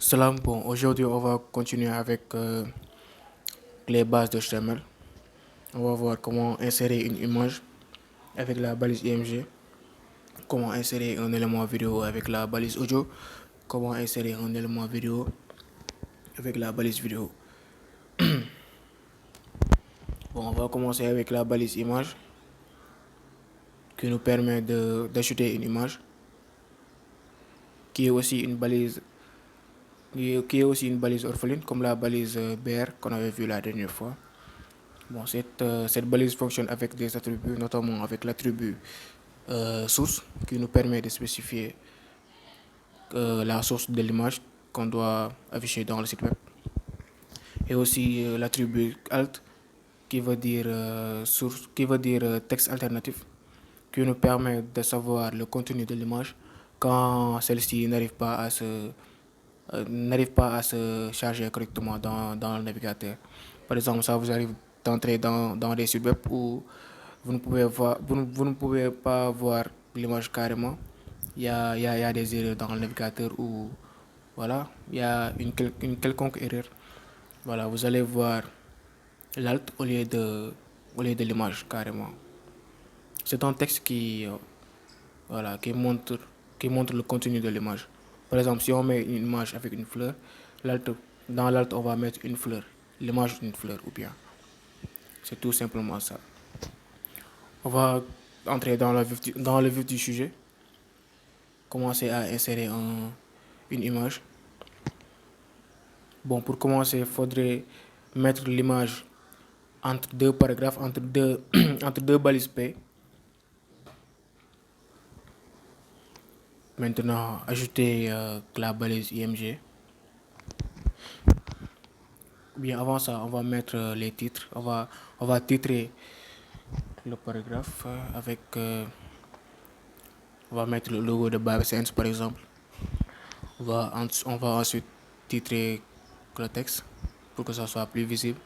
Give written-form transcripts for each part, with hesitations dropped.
Salam, bon, aujourd'hui on va continuer avec les bases de HTML. On va voir comment insérer une image avec la balise IMG, comment insérer un élément vidéo avec la balise audio, comment insérer un élément vidéo avec la balise vidéo. Bon, on va commencer avec la balise image qui nous permet d'ajouter une image qui est aussi une balise qui est aussi une balise orpheline comme la balise BR qu'on avait vu la dernière fois. Bon, cette balise fonctionne avec des attributs, notamment avec l'attribut source qui nous permet de spécifier la source de l'image qu'on doit afficher dans le site web. Et aussi l'attribut alt qui veut dire source, qui veut dire texte alternatif, qui nous permet de savoir le contenu de l'image quand celle-ci n'arrive pas à se charger correctement dans le navigateur. Par exemple, ça vous arrive d'entrer dans des sites web où vous ne pouvez pas voir l'image carrément. Il y a des erreurs dans le navigateur ou voilà, il y a une quelconque erreur. Voilà, vous allez voir l'alt au lieu de l'image carrément. C'est un texte voilà, qui montre le contenu de l'image. Par exemple, si on met une image avec une fleur, l'alt, dans l'alt, on va mettre une fleur, l'image d'une fleur ou bien. C'est tout simplement ça. On va entrer dans le vif du sujet, commencer à insérer une image. Bon, pour commencer, il faudrait mettre l'image entre deux paragraphes, entre deux balises P. Maintenant, ajouter la balise IMG. Bien, avant ça, on va mettre les titres. On va titrer le paragraphe avec. On va mettre le logo de BabySense par exemple. On va ensuite titrer le texte pour que ça soit plus visible.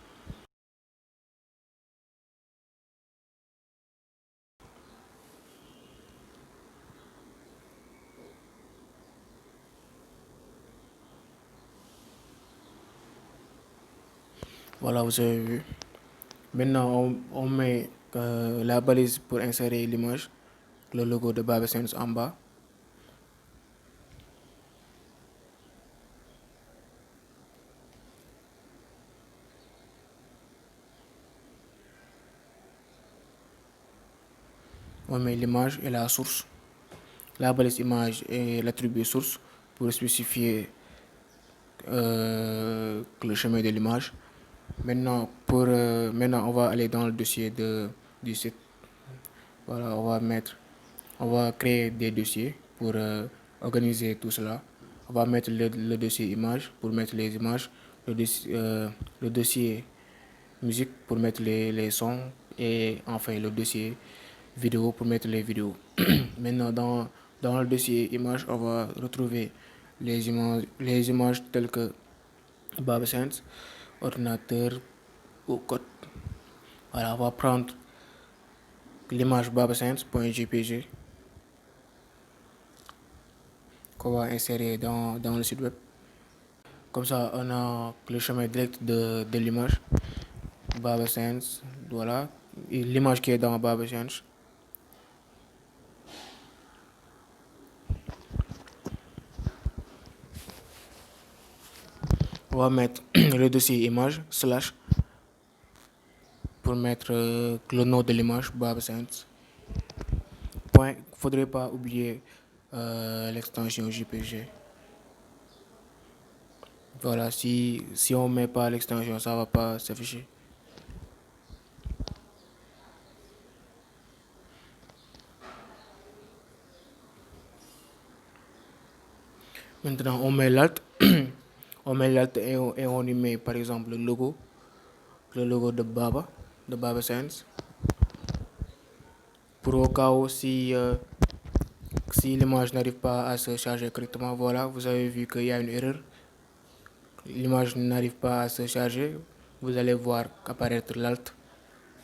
Voilà, vous avez vu. Maintenant, on met la balise pour insérer l'image, le logo de BabySense en bas. On met l'image et la source. La balise image et l'attribut source pour spécifier le chemin de l'image. Maintenant, on va aller dans le dossier du site. Voilà, on va créer des dossiers pour organiser tout cela. On va mettre le dossier image pour mettre les images, le dossier musique pour mettre les sons et enfin le dossier vidéo pour mettre les vidéos. Maintenant, dans le dossier image, on va retrouver les images telles que BabySense, ordinateur ou code. Voilà, on va prendre l'image BabySense.jpg qu'on va insérer dans le site web. Comme ça, on a le chemin direct de l'image. BabySense, voilà. L'image qui est dans BabySense. On va mettre le dossier image slash pour mettre le nom de l'image BabySense. Point, faudrait pas oublier l'extension JPG. Voilà, si on met pas l'extension, ça va pas s'afficher. Maintenant, on met l'alt. On met l'alt et on y met par exemple le logo de BabySense. Pour au cas où si l'image n'arrive pas à se charger correctement, voilà, vous avez vu qu'il y a une erreur. L'image n'arrive pas à se charger. Vous allez voir apparaître l'alt,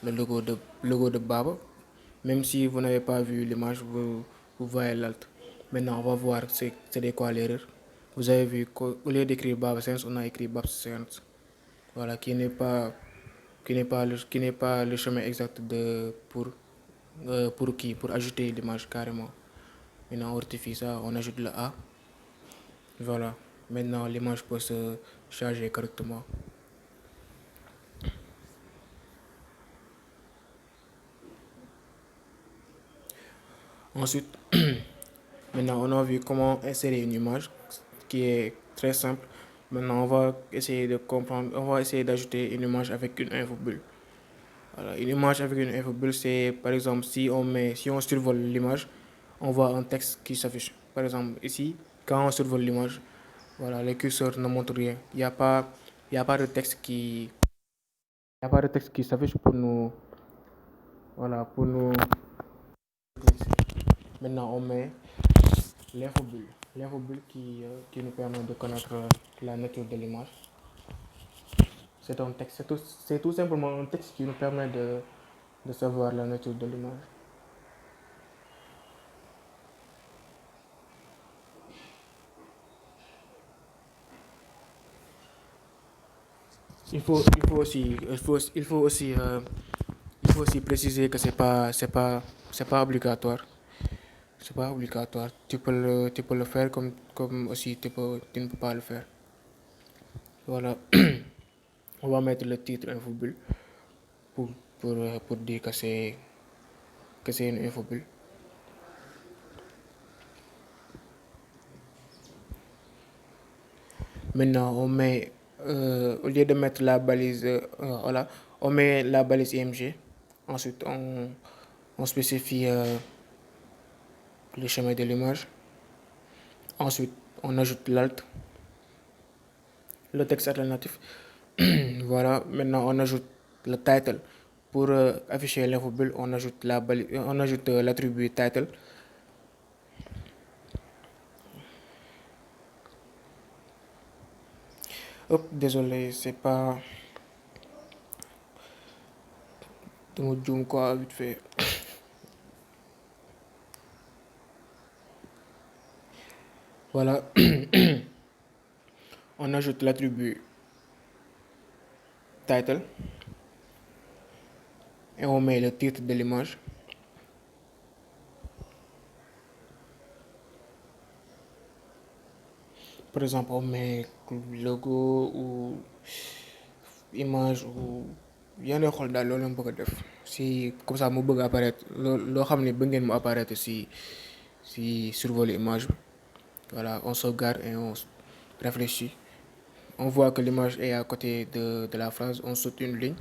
logo de Baba. Même si vous n'avez pas vu l'image, vous voyez l'alt. Maintenant, on va voir c'est quoi l'erreur. vous avez vu qu'au lieu d'écrire Babsens, on a écrit Babsens. Voilà, qui n'est pas le chemin exact pour ajouter l'image carrément. Maintenant, on rectifie ça, on ajoute le A. Voilà. Maintenant, l'image peut se charger correctement. Ensuite, maintenant, on a vu comment insérer une image qui est très simple. Maintenant, on va essayer de comprendre, on va essayer d'ajouter une image avec une infobulle. Voilà, une image avec une infobulle, c'est par exemple si on survole l'image, on voit un texte qui s'affiche. Par exemple, ici, quand on survole l'image, voilà, le curseur ne montre rien. Il y a pas de texte qui, il y a pas de texte qui s'affiche pour nous, voilà, pour nous. Maintenant, on met l'infobulle. L'infobulle qui nous permet de connaître la nature de l'image. C'est un texte, c'est tout simplement un texte qui nous permet de savoir la nature de l'image. Il faut aussi préciser que c'est pas obligatoire. C'est pas obligatoire. Tu peux le faire comme aussi tu ne peux pas le faire. Voilà. On va mettre le titre infobulle pour, pour dire que c'est une infobulle. Maintenant, au lieu de mettre la balise, voilà, on met la balise IMG. Ensuite, on spécifie le chemin de l'image. Ensuite, on ajoute l'alt, le texte alternatif. Voilà, maintenant on ajoute le title. Pour afficher l'infobulle, on ajoute l'attribut title. Hop, désolé, c'est pas de mon zoom quoi, vite fait. Voilà, on ajoute l'attribut title et on met le titre de l'image. Par exemple, on met logo ou image ou yenn xool daal loolu la bëgg a def si comme ça mu bëgg apparaître loo xam ne bëgg ngeen mu apparaître si survol image bi. Voilà, on sauvegarde et on réfléchit. On voit que l'image est à côté de la phrase, on saute une ligne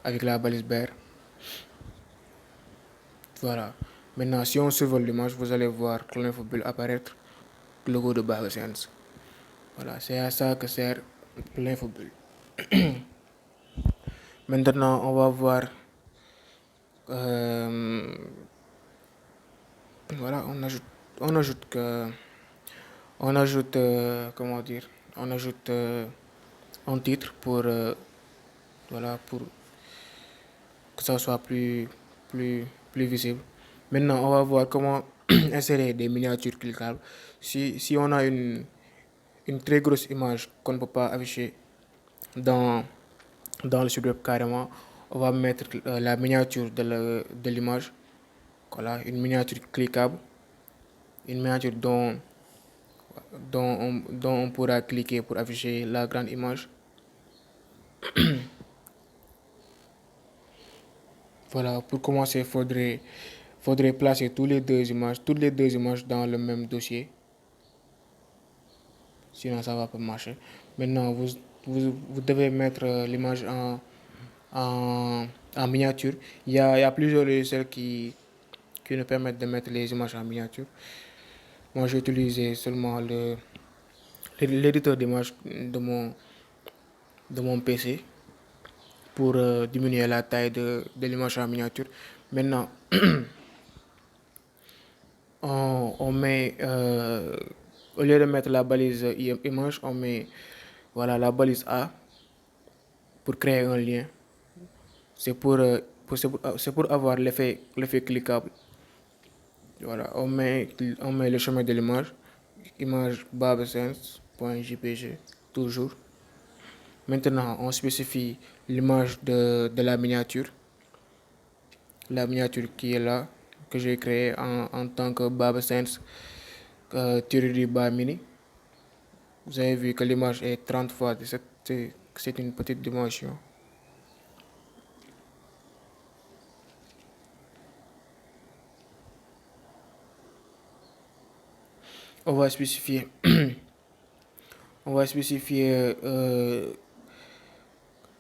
avec la balise BR. Voilà. Maintenant, si on survole l'image, vous allez voir que l'infobulle apparaître le logo de Baba Science. Voilà, c'est à ça que sert l'infobulle. Maintenant, on va voir. euh, voilà, on ajoute que, comment dire, on ajoute un titre pour, voilà, pour que ça soit plus visible. Maintenant, on va voir comment insérer des miniatures cliquables. Si on a une très grosse image qu'on ne peut pas afficher dans, dans le site web carrément, on va mettre la miniature de l'image. Voilà, une miniature cliquable, une miniature dont on pourra cliquer pour afficher la grande image. Voilà, pour commencer, faudrait placer toutes les deux images dans le même dossier. Sinon, ça va pas marcher. Maintenant, vous devez mettre l'image en miniature. Il y a plusieurs logiciels qui nous permettent de mettre les images en miniature. Moi, j'ai utilisé seulement l'éditeur d'images de mon PC pour diminuer la taille de l'image en miniature. Maintenant, on met, au lieu de mettre la balise image, on met voilà, la balise A pour créer un lien. C'est c'est pour avoir l'effet cliquable. Voilà, on met le chemin de l'image. image babesens.jpg, toujours. Maintenant, on spécifie l'image de la miniature qui est là, que j'ai créée en tant que babesens tiré du bas mini. Vous avez vu que l'image est 30 fois 17, c'est une petite dimension. On va spécifier, on va spécifier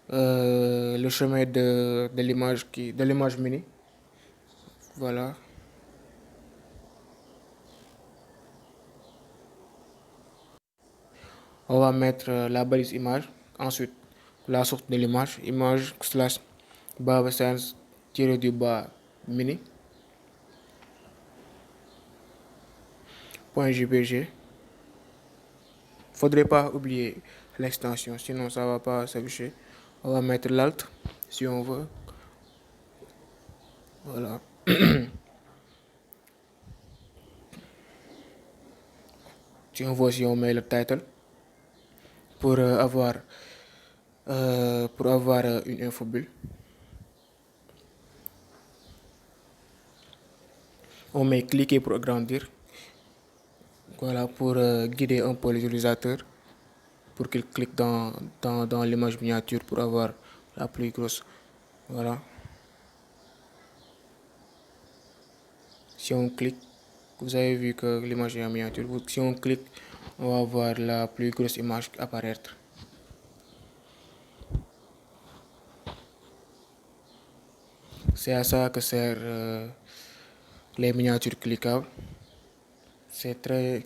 le chemin de l'image mini. Voilà. On va mettre la balise image. Ensuite, la source de l'image, image slash babesens tiré du bas mini. .jpg. Faudrait pas oublier l'extension, sinon ça va pas s'afficher. On va mettre l'alt si on veut. Voilà. Si on veut aussi, on met le title pour avoir une infobulle. On met cliquer pour agrandir. Voilà, pour guider un peu l'utilisateur, pour qu'il clique dans l'image miniature pour avoir la plus grosse. Voilà. Si on clique, vous avez vu que l'image est en miniature. Si on clique, on va voir la plus grosse image apparaître. C'est à ça que servent les miniatures cliquables. C'est très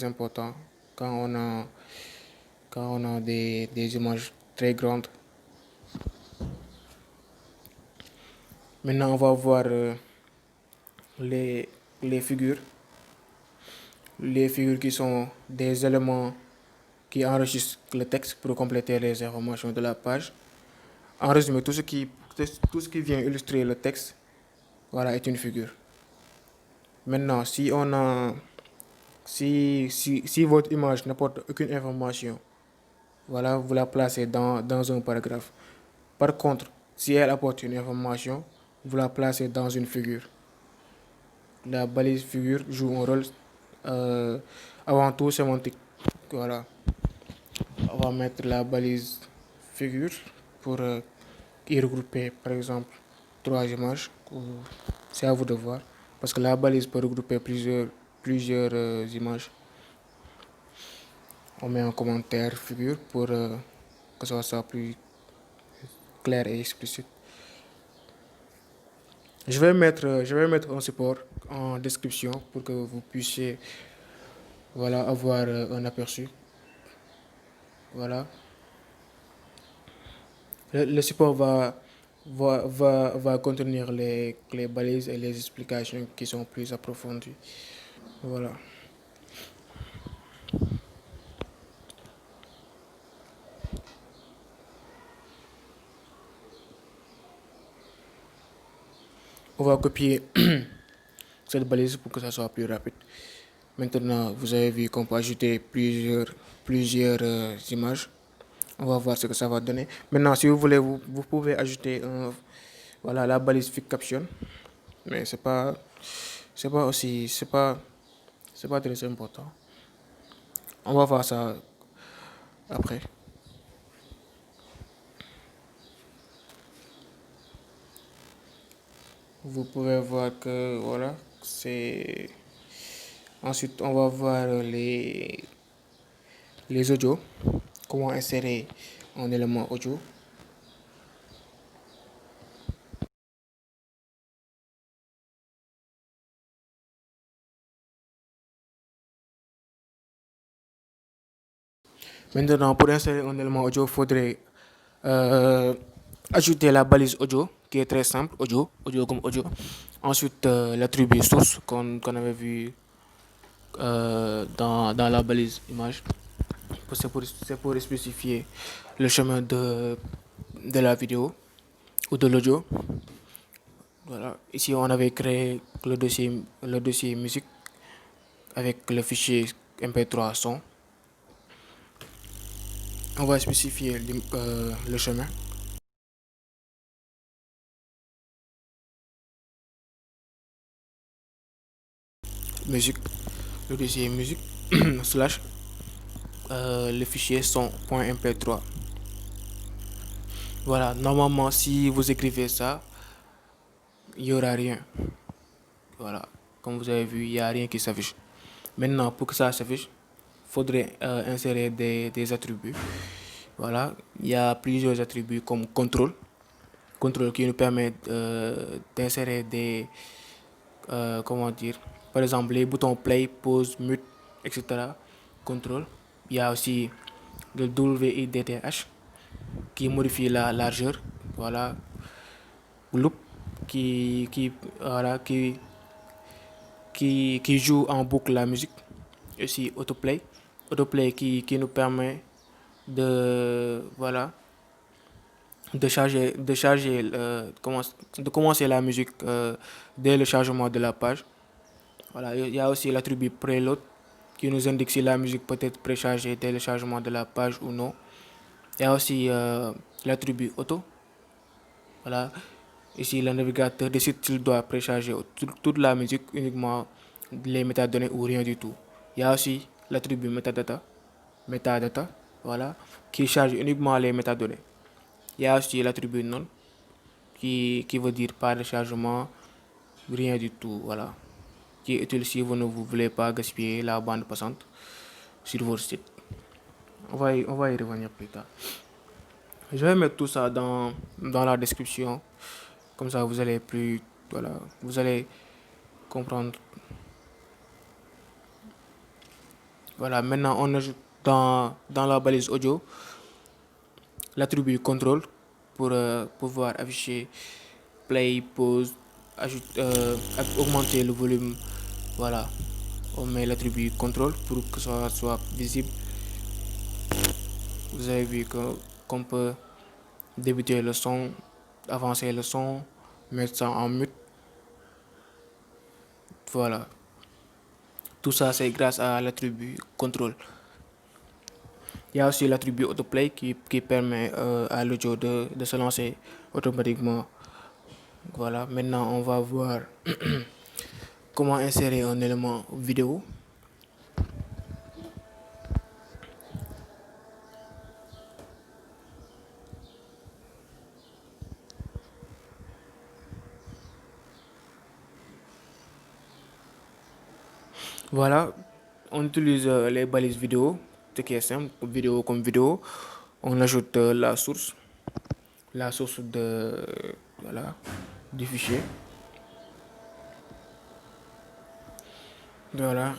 important quand on a des images très grandes. Maintenant, on va voir les figures. Les figures qui sont des éléments qui enregistrent le texte pour compléter les informations de la page. En résumé, tout ce qui vient illustrer le texte, voilà, est une figure. Maintenant, si votre image n'apporte aucune information, voilà, vous la placez dans un paragraphe. Par contre, si elle apporte une information, vous la placez dans une figure. La balise figure joue un rôle avant tout sémantique. Voilà. On va mettre la balise figure pour y regrouper, par exemple, 3 images. C'est à vous de voir. Parce que la balise peut regrouper plusieurs images. On met un commentaire figure pour que ça soit plus clair et explicite. Je vais mettre un support en description pour que vous puissiez, voilà, avoir un aperçu. Voilà. Le support va contenir les balises et les explications qui sont plus approfondies. Voilà. On va copier cette balise pour que ça soit plus rapide. Maintenant, vous avez vu qu'on peut ajouter plusieurs images. On va voir ce que ça va donner. Maintenant, si vous voulez, vous pouvez ajouter voilà, la balise Fig Caption. Mais c'est pas très important. On va voir ça après. Vous pouvez voir que voilà, c'est. Ensuite, on va voir les audios. Comment insérer un élément audio. Maintenant, pour insérer un élément audio, il faudrait ajouter la balise audio, qui est très simple, audio comme audio. Ensuite, l'attribut source qu'on avait vu dans la balise image. C'est pour spécifier le chemin de la vidéo ou de l'audio. Voilà. Ici, on avait créé le dossier musique. avec le fichier MP3 son. On va spécifier le chemin. Musique, le dossier musique slash le fichier son.mp3. Voilà, normalement si vous écrivez ça, il n'y aura rien. Voilà, comme vous avez vu, il n'y a rien qui s'affiche. Maintenant, pour que ça s'affiche, il faudrait insérer des attributs. Voilà, il y a plusieurs attributs comme contrôle. Contrôle qui nous permet d'insérer des, comment dire, par exemple les boutons play, pause, mute, etc. Contrôle. Il y a aussi le WIDTH qui modifie la largeur. Voilà, loop voilà, qui joue en boucle la musique. Aussi autoplay. Autoplay qui nous permet de, voilà, de commencer la musique dès le chargement de la page. Voilà, il y a aussi l'attribut preload qui nous indique si la musique peut être préchargée dès le chargement de la page ou non. Il y a aussi l'attribut auto. Voilà, ici le navigateur décide s'il doit précharger toute la musique, uniquement les métadonnées ou rien du tout. Il y a aussi l'attribut metadata, voilà, qui charge uniquement les métadonnées. Il y a aussi l'attribut non qui veut dire pas de chargement, rien du tout, voilà, qui est utile si vous ne voulez pas gaspiller la bande passante sur votre site. On va y revenir plus tard. Je vais mettre tout ça dans la description, comme ça vous allez voilà, vous allez comprendre. Voilà, maintenant on ajoute dans la balise audio l'attribut contrôle pour pouvoir afficher play, pause, augmenter le volume. Voilà, on met l'attribut contrôle pour que ça soit visible. Vous avez vu qu'on peut débuter le son, avancer le son, mettre ça en mute. Voilà, tout ça c'est grâce à l'attribut contrôle. Il y a aussi l'attribut autoplay qui permet à l'audio de se lancer automatiquement. Voilà, maintenant on va voir comment insérer un élément vidéo. Voilà, on utilise les balises vidéo, ce qui est simple, vidéo comme vidéo. On ajoute la source de, voilà, du fichier. Voilà,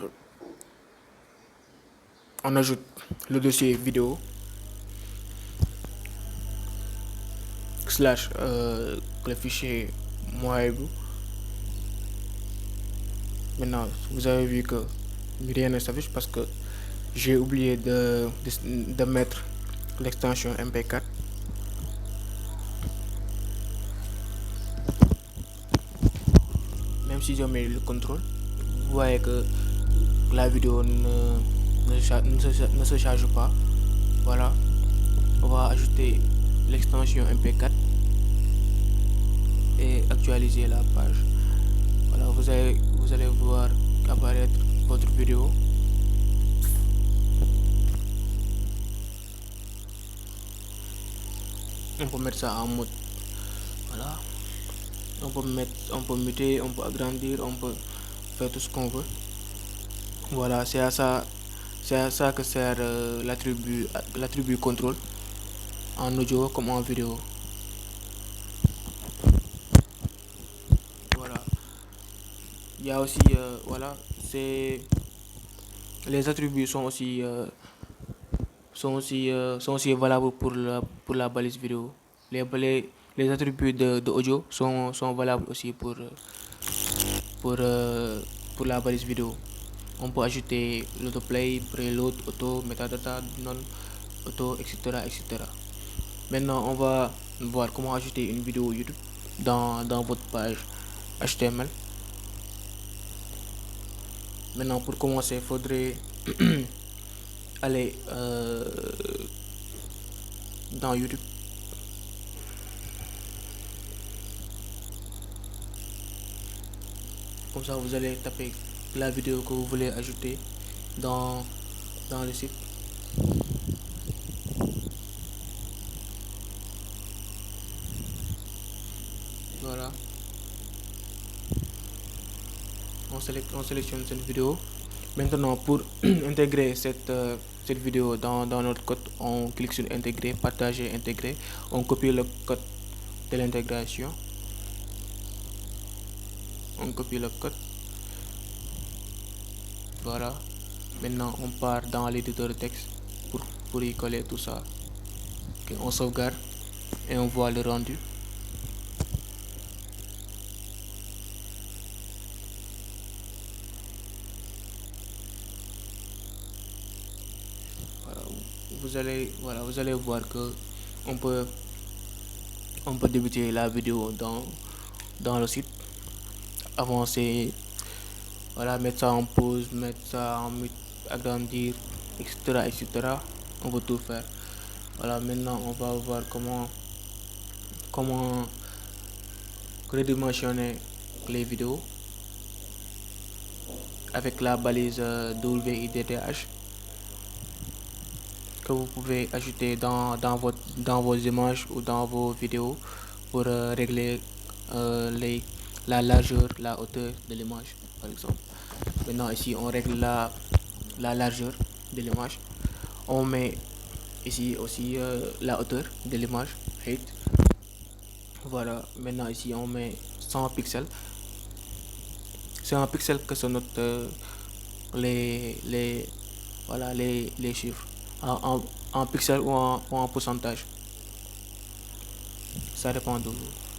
on ajoute le dossier vidéo slash le fichier Moaibou. Maintenant, vous avez vu que rien ne s'affiche parce que j'ai oublié de mettre l'extension MP4. Même si je mets le contrôle, vous voyez que la vidéo ne se charge pas. Voilà, on va ajouter l'extension MP4 et actualiser la page. Voilà, vous allez voir apparaître votre vidéo. On peut mettre ça en mode, voilà, on peut muter, on peut agrandir, on peut faire tout ce qu'on veut. Voilà, c'est à ça que sert l'attribut contrôle en audio comme en vidéo. Voilà, il y a aussi voilà, c'est les attributs sont aussi valables pour la balise vidéo. Les attributs de audio sont valables aussi pour la balise vidéo. On peut ajouter l'autoplay, preload, auto, metadata, non, auto, etc., etc. Maintenant, on va voir comment ajouter une vidéo YouTube dans votre page HTML. Maintenant, pour commencer, il faudrait aller dans YouTube. Comme ça, vous allez taper la vidéo que vous voulez ajouter dans, dans le site. Voilà. On sélectionne cette vidéo. Maintenant, pour intégrer cette vidéo dans notre code, on clique sur intégrer, partager, intégrer. On copie le code de l'intégration. On copie le code. Voilà. Maintenant, on part dans l'éditeur de texte pour y coller tout ça. Okay, on sauvegarde et on voit le rendu. Voilà. Vous allez voir que on peut, on peut débuter la vidéo dans le site, avancer, voilà, mettre ça en pause, mettre ça en mute, agrandir, etc., etc. On peut tout faire. Voilà, maintenant on va voir comment redimensionner les vidéos avec la balise WIDTH que vous pouvez ajouter dans vos images ou dans vos vidéos pour régler la largeur, la hauteur de l'image, par exemple. Maintenant, ici, on règle la largeur de l'image. On met ici aussi la hauteur de l'image, height. Voilà, maintenant ici, on met 100 pixels. C'est un pixel que se note les, voilà, les chiffres en pixels ou en pourcentage. Ça dépend de vous.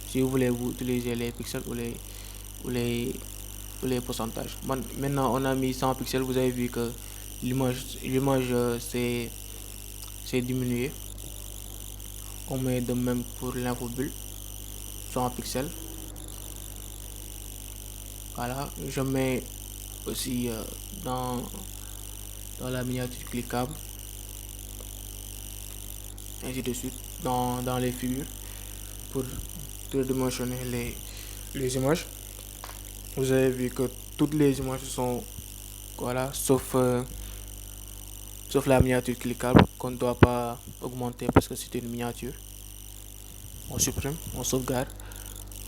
Si vous voulez vous utiliser les pixels ou les, ou les pourcentages. Maintenant, on a mis 100 pixels. Vous avez vu que l'image c'est diminué. On met de même pour l'infobulle, 100 pixels. Voilà, je mets aussi dans la miniature cliquable, ainsi de suite, dans les figures pour tridimensionner les images. Vous avez vu que toutes les images sont, voilà, sauf la miniature cliquable qu'on ne doit pas augmenter parce que c'est une miniature. On supprime, on sauvegarde.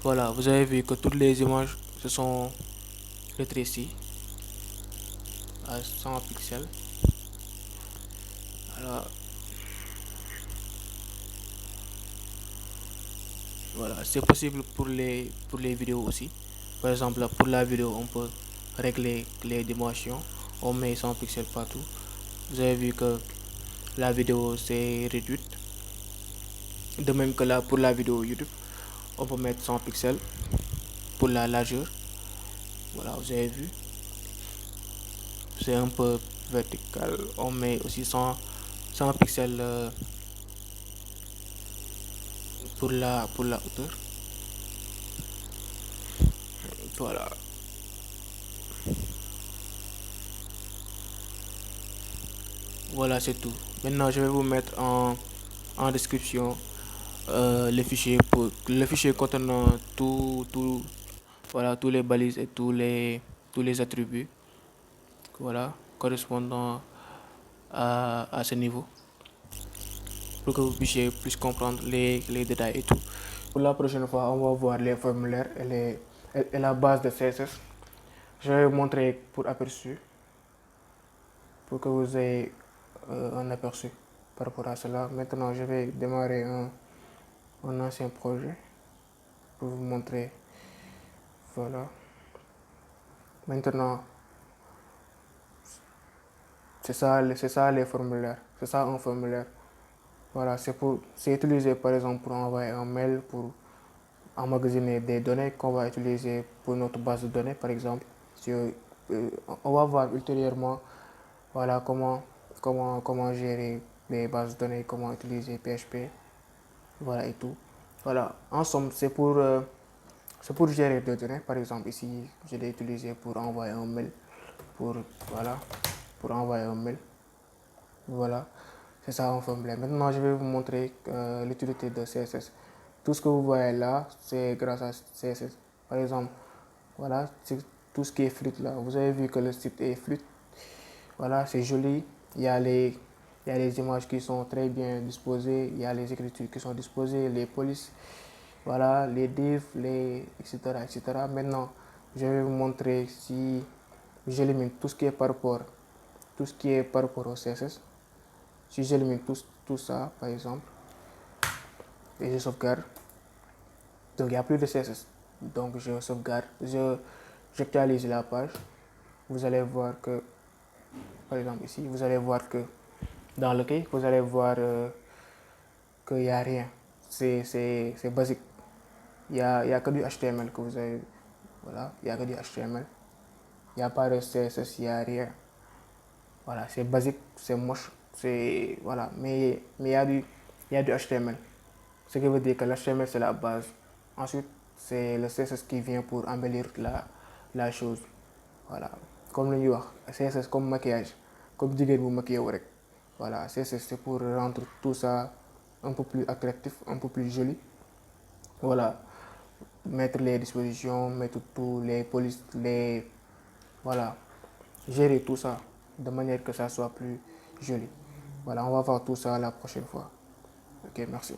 Voilà, vous avez vu que toutes les images se sont rétrécies à 100 pixels. Alors, voilà, c'est possible pour les vidéos aussi. Par exemple, pour la vidéo, on peut régler les dimensions. On met 100 pixels partout. Vous avez vu que la vidéo s'est réduite. De même que là, pour la vidéo YouTube, on peut mettre 100 pixels pour la largeur. Voilà, vous avez vu. C'est un peu vertical. On met aussi 100 pixels pour la hauteur. Voilà. Voilà, c'est tout. Maintenant, je vais vous mettre en description le fichier contenant voilà, tous les balises et tous les attributs, voilà, correspondant à ce niveau, pour que vous puissiez plus comprendre les détails et tout. Pour la prochaine fois, on va voir les formulaires et la base de CSS. Je vais vous montrer pour aperçu, pour que vous ayez un aperçu par rapport à cela. Maintenant, je vais démarrer un ancien projet pour vous montrer. Voilà. Maintenant, c'est ça les formulaires. C'est ça un formulaire. Voilà, c'est utilisé par exemple pour envoyer un mail, pour emmagasiner des données qu'on va utiliser pour notre base de données, par exemple. On va voir ultérieurement, voilà, comment gérer les bases de données, comment utiliser PHP, voilà et tout. Voilà, en somme, c'est pour gérer des données. Par exemple, ici, je l'ai utilisé pour envoyer un mail. pour, voilà, pour envoyer un mail. Voilà, c'est ça un fond blanc. Maintenant, je vais vous montrer l'utilité de CSS. Tout ce que vous voyez là, c'est grâce à CSS. Par exemple, voilà, c'est tout ce qui est fluide là. Vous avez vu que le site est fluide. Voilà, c'est joli. Il y a les images qui sont très bien disposées. Il y a les écritures qui sont disposées, les polices. Voilà, les divs, etc., etc. Maintenant, je vais vous montrer si j'élimine tout ce qui est par rapport au CSS. Si j'élimine tout ça, par exemple, et je sauvegarde, donc il n'y a plus de CSS. Donc je sauvegarde, j'actualise la page. Vous allez voir que, par exemple ici, vous allez voir que dans le quai, vous allez voir qu'il n'y a rien. C'est basique. Il y a que du HTML que vous avez. Voilà, il n'y a que du HTML. Il n'y a pas de CSS, il n'y a rien. Voilà, c'est basique, c'est moche, c'est. Voilà, mais il y a du HTML. Ce qui veut dire que l'HTML c'est la base. Ensuite, c'est le CSS qui vient pour embellir la chose. Voilà, comme le ñuy wax CSS comme maquillage, comme jigéen bu maquillé wu rek. Voilà, CSS c'est pour rendre tout ça un peu plus attractif, un peu plus joli. Voilà, mettre les dispositions, mettre tous les polices, voilà, gérer tout ça de manière que ça soit plus joli. Voilà, on va voir tout ça la prochaine fois. Ok, merci.